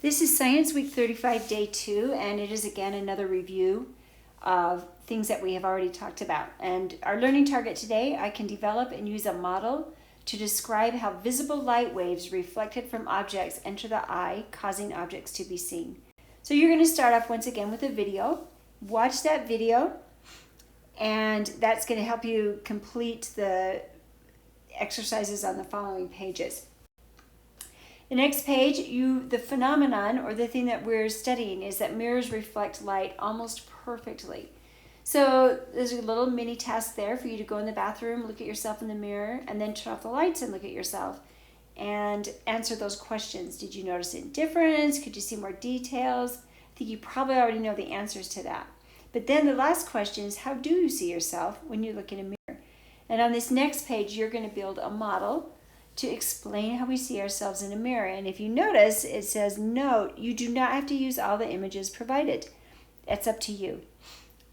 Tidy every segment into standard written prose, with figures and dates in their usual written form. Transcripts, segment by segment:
This is Science Week 35, Day 2, and it is again another review of things that we have already talked about. And our learning target today, I can develop and use a model to describe how visible light waves reflected from objects enter the eye, causing objects to be seen. So you're going to start off once again with a video. Watch that video, and that's going to help you complete the exercises on the following pages. The next page, the phenomenon or the thing that we're studying is that mirrors reflect light almost perfectly. So there's a little mini task there for you to go in the bathroom, look at yourself in the mirror, and then turn off the lights and look at yourself and answer those questions. Did you notice any difference? Could you see more details? I think you probably already know the answers to that. But then the last question is, how do you see yourself when you look in a mirror? And on this next page, you're going to build a model to explain how we see ourselves in a mirror. And if you notice, it says, note, you do not have to use all the images provided. It's up to you.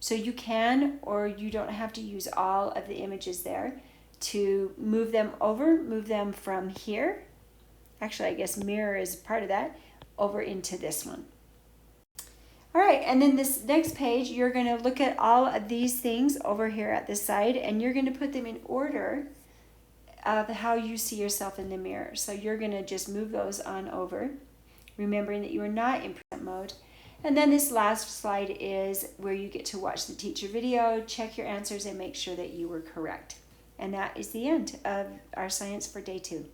So you can, or you don't have to use all of the images there to move them over, move them from here. Actually, I guess mirror is part of that, over into this one. All right, and then this next page, you're going to look at all of these things over here at the side, and you're going to put them in order of how you see yourself in the mirror. So you're going to just move those on over, remembering that you are not in present mode. And then this last slide is where you get to watch the teacher video, check your answers, and make sure that you were correct. And that is the end of our science for day 2.